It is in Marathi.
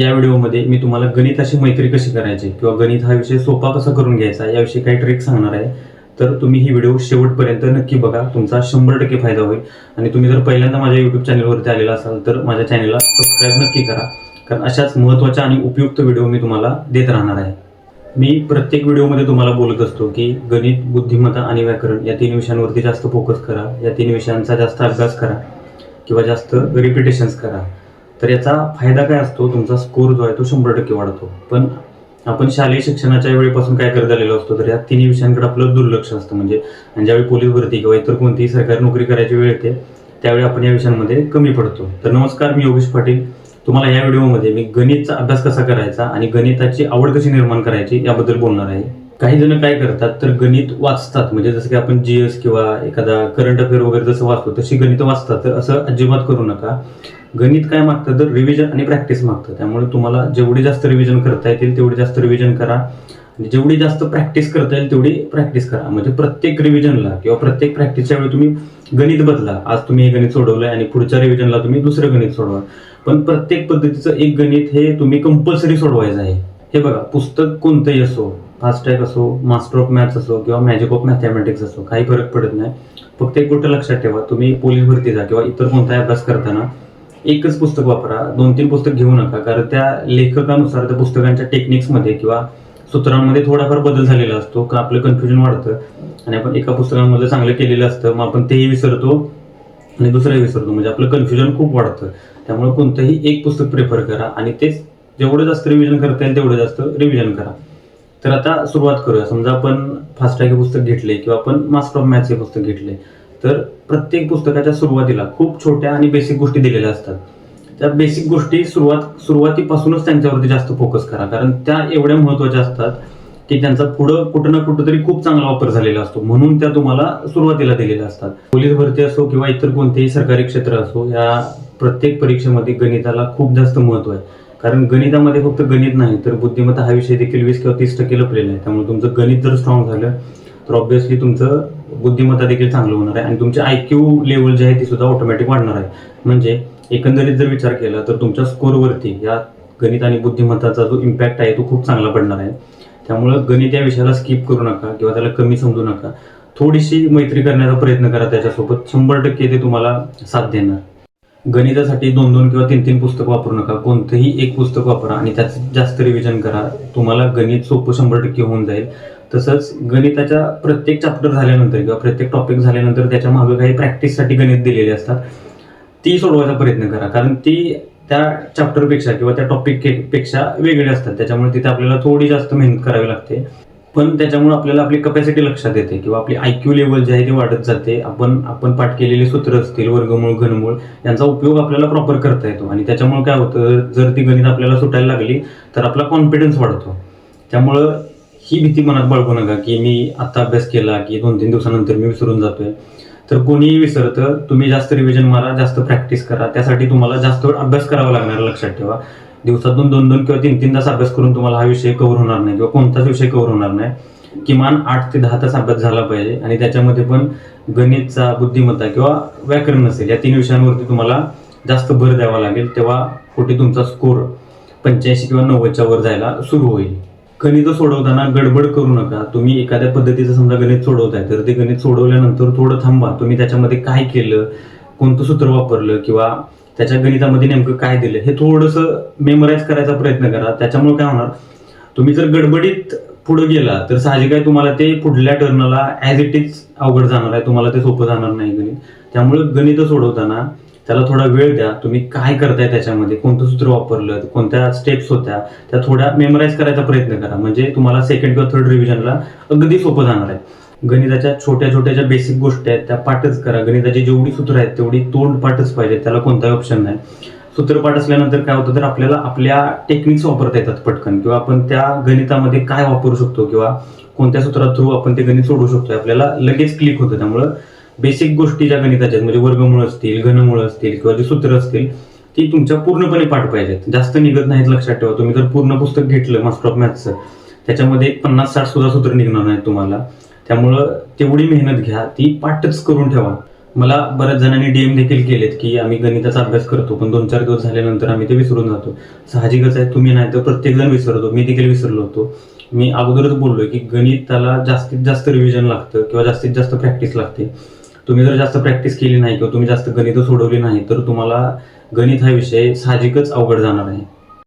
या व्हिडिओमध्ये मी तुम्हाला गणिताशी मैत्री कशी करायची किंवा गणित हा विषय सोपा कसा करून घ्यायचा याविषयी काही ट्रिक सांगणार आहे. तर तुम्ही ही व्हिडिओ शेवटपर्यंत नक्की बघा, तुमचा 100% फायदा होईल. आणि तुम्ही जर पहिल्यांदा माझ्या YouTube चॅनलवरती आलेला असाल तर माझ्या चॅनलला सबस्क्राईब नक्की करा, कारण अशाच महत्त्वाच्या आणि उपयुक्त व्हिडिओ मी तुम्हाला देत राहणार आहे. मी प्रत्येक व्हिडिओमध्ये तुम्हाला बोलत असतो की गणित, बुद्धिमत्ता आणि व्याकरण या 3 विषयांवरती जास्त फोकस करा, या 3 विषयांचा जास्त अभ्यास करा किंवा जास्त रिपिटेशन्स करा. तर याचा फायदा काय असतो, तुमचा स्कोर जो आहे तो 100% वाढतो. पण आपण शालेय शिक्षणाच्या वेळेपासून काय करत आलेलो असतो, तर या 3 विषयांकडे आपलं दुर्लक्ष असतं. म्हणजे आणि ज्यावेळी पोलीस भरती किंवा इतर कोणतीही सरकारी नोकरी करायची वेळ येते त्यावेळी आपण या विषयांमध्ये कमी पडतो. तर नमस्कार, मी योगेश पाटील. तुम्हाला या व्हिडिओमध्ये मी गणितचा अभ्यास कसा करायचा आणि गणिताची आवड कशी निर्माण करायची याबद्दल बोलणार आहे. काही जण काय करतात, तर गणित वाचतात, म्हणजे जसं की आपण जीएस किंवा एखादा करंट अफेअर वगैरे जसं वाचतो तशी गणित वाचतात. तर असं अजिबात करू नका. गणित काय मागतं, तर रिव्हिजन आणि प्रॅक्टिस मागतं. त्यामुळे तुम्हाला जेवढी जास्त रिव्हिजन करता येतील तेवढी जास्त रिव्हिजन करा आणि जेवढी जास्त प्रॅक्टिस करता येईल तेवढी प्रॅक्टिस करा. म्हणजे प्रत्येक रिव्हिजनला किंवा प्रत्येक प्रॅक्टिसच्या वेळी तुम्ही गणित बदला. आज तुम्ही हे गणित सोडवलंय आणि पुढच्या रिव्हिजनला तुम्ही दुसरं गणित सोडवा, पण प्रत्येक पद्धतीचं एक गणित हे तुम्ही कंपल्सरी सोडवायचं आहे. हे बघा, पुस्तक कोणतंही असो, फास्ट ट्रॅक असो, मास्टर ऑफ मॅथ्स असो किंवा मॅजिक ऑफ मॅथमॅटिक्स असो, काही फरक पडत नाही. फक्त एक गोष्ट लक्षात ठेवा, तुम्ही पोलीस भरतीचा किंवा इतर कोणताही अभ्यास करताना एकच पुस्तक वापरा, 2-3 पुस्तक घेऊ नका. कारण त्या लेखकानुसार त्या पुस्तकांच्या टेक्निक्समध्ये किंवा सूत्रांमध्ये थोडाफार बदल झालेला असतो, का आपलं कन्फ्युजन वाढतं आणि आपण एका पुस्तकांमध्ये चांगलं केलेलं असतं, मग आपण तेही विसरतो आणि दुसरंही विसरतो, म्हणजे आपलं कन्फ्युजन खूप वाढतं. त्यामुळे कोणतंही एक पुस्तक प्रेफर करा आणि तेच जेवढं जास्त रिव्हिजन करता येईल तेवढं जास्त रिव्हिजन करा. तर आता सुरुवात करूया. समजा आपण फास्ट ट्रॅक हे पुस्तक घेतले किंवा आपण मास्टर ऑफ मॅथ्स हे पुस्तक घेतले, तर प्रत्येक पुस्तकाच्या सुरुवातीला खूप छोट्या आणि बेसिक गोष्टी दिलेल्या असतात. त्या बेसिक गोष्टी सुरुवातीपासूनच त्यांच्यावरती जास्त फोकस करा, कारण त्या एवढ्या महत्त्वाच्या असतात की त्यांचा पुढं कुठं ना कुठं तरी खूप चांगला वापर झालेला असतो, म्हणून त्या तुम्हाला सुरुवातीला दिलेल्या असतात. पोलीस भरती असो किंवा इतर कोणतेही सरकारी क्षेत्र असो, या प्रत्येक परीक्षेमध्ये गणिताला खूप जास्त महत्त्व आहे. कारण गणितामध्ये फक्त गणित नाही, तर बुद्धिमत्ता हा विषय देखील 20 किंवा 30% लपलेला आहे. त्यामुळे तुमचं गणित जर स्ट्रॉंग झालं तर ऑब्व्हियसली तुमचं बुद्धिमत्ता देखील चांगलं होणार आहे आणि तुमचे IQ लेवल जे आहे ती सुद्धा ऑटोमॅटिक वाढणार आहे. म्हणजे एकंदरीत जर विचार केला तर तुमच्या स्कोरवरती या गणित आणि बुद्धिमत्ताचा जो इम्पॅक्ट आहे तो खूप चांगला पडणार आहे. त्यामुळं गणित या विषयाला स्किप करू नका किंवा त्याला कमी समजू नका. थोडीशी मैत्री करण्याचा प्रयत्न करा त्याच्यासोबत, 100% ते तुम्हाला साथ देणार. गणितासाठी 2-2 किंवा 3-3 पुस्तक वापरू नका. कोणतंही एक पुस्तक वापरा आणि त्याचं जास्त रिव्हिजन करा. तुम्हाला गणित सोपं 100% होऊन जाईल. तसंच गणिताच्या प्रत्येक चॅप्टर झाल्यानंतर किंवा प्रत्येक टॉपिक झाल्यानंतर त्याच्या मागे काही प्रॅक्टिससाठी गणित दिलेली असतात, ती सोडवायचा प्रयत्न करा. कारण ती त्या चॅप्टरपेक्षा किंवा त्या टॉपिकपेक्षा वेगळी असतात. त्याच्यामुळे तिथे आपल्याला थोडी जास्त मेहनत करावी लागते, पण त्याच्यामुळे आपल्याला आपली कपॅसिटी लक्षात येते किंवा आपली IQ लेवल जे आहे ते वाढत जाते. आपण पाठ केलेली सूत्र असतील, वर्गमूळ, घनमूळ, यांचा उपयोग आपल्याला प्रॉपर करता येतो आणि त्याच्यामुळे काय होतं, जर ती गणित आपल्याला सुटायला लागली तर आपला कॉन्फिडन्स वाढतो. त्यामुळं ही भीती मनात बाळगू नका की मी आता अभ्यास केला की 2-3 दिवसानंतर मी विसरून जातोय. तर कोणीही विसरतं. तुम्ही जास्त रिव्हिजन मारा, जास्त प्रॅक्टिस करा. त्यासाठी तुम्हाला जास्त वेळ अभ्यास करावा लागणार, लक्षात ठेवा. दिवसातून 2-2 किंवा 3-3 तास अभ्यास करून तुम्हाला हा विषय कव्हर होणार नाही किंवा कोणताच विषय कव्हर होणार नाही. किमान 8 ते 10 तास अभ्यास झाला पाहिजे आणि त्याच्यामध्ये पण गणितचा, बुद्धिमत्ता किंवा व्याकरण नसेल, या 3 विषयांवरती तुम्हाला जास्त भर द्यावा लागेल. तेव्हा कुठे तुमचा स्कोर 85 किंवा 90च्या वर जायला सुरू होईल. गणित सोडवताना गडबड करू नका. तुम्ही एखाद्या पद्धतीचं समजा गणित सोडवताय, तर ते गणित सोडवल्यानंतर थोडं थांबा. तुम्ही त्याच्यामध्ये काय केलं, कोणतं सूत्र वापरलं किंवा त्याच्या गणितामध्ये नेमकं काय दिलं हे थोडंसं मेमोराईज करायचा प्रयत्न करा. त्याच्यामुळे काय होणार, तुम्ही जर गडबडीत पुढे गेला तर साहजिक आहे तुम्हाला ते पुढल्या टर्नला ॲज इट इज अवघड जाणार आहे, तुम्हाला ते सोपं जाणार नाही गणित. त्यामुळे गणित सोडवताना त्याला थोडा वेळ द्या. तुम्ही काय करताय, त्याच्यामध्ये कोणतं सूत्र वापरलं, कोणत्या स्टेप्स होत्या, त्या थोड्या मेमोराईज करायचा प्रयत्न करा. म्हणजे तुम्हाला सेकंड किंवा थर्ड रिव्हिजनला अगदी सोपं जाणार आहे. गणिताच्या छोट्या छोट्या ज्या बेसिक गोष्टी आहेत त्या पाठच करा. गणिताची जेवढी सूत्र आहेत तेवढी तोंड पाठच पाहिजे, त्याला कोणताही ऑप्शन नाही. सूत्रपाठ असल्यानंतर काय होतं, तर आपल्याला आपल्या टेक्निक्स वापरता येतात पटकन, किंवा आपण त्या गणितामध्ये काय वापरू शकतो किंवा कोणत्या सूत्रा थ्रू आपण ते गणित सोडवू शकतो आपल्याला लगेच क्लिक होतं. त्यामुळं बेसिक गोष्टी ज्या गणिताच्या म्हणजे वर्गमूळ असतील, घनमूळ असतील किंवा जी सूत्र असतील ती तुमच्या पूर्णपणे पाठ पाहिजेत, जास्त निघत नाहीत, लक्षात ठेवा. तुम्ही जर पूर्ण पुस्तक घेतलं मास्टर ऑफ मॅथ्सचं, त्याच्यामध्ये 50-60 सुद्धा सूत्र निघणार नाहीत तुम्हाला. त्यामुळं तेवढी मेहनत घ्या, ती पाठच करून ठेवा. मला बऱ्याच जणांनी DM देखील केलेत की आम्ही गणिताचा अभ्यास करतो पण 2-4 दिवस झाल्यानंतर आम्ही ते विसरून जातो. साहजिकच आहे, तुम्ही नाही तर प्रत्येक जण विसरतो, मी देखील विसरलो होतो. मी अगोदरच बोललोय की गणिताला जास्तीत जास्त रिव्हिजन लागतं किंवा जास्तीत जास्त प्रॅक्टिस लागते. तुम्ही जर जास्त प्रॅक्टिस केली नाही किंवा तुम्ही जास्त गणितं सोडवली नाही तर तुम्हाला गणित हा विषय साहजिकच अवघड जाणार आहे.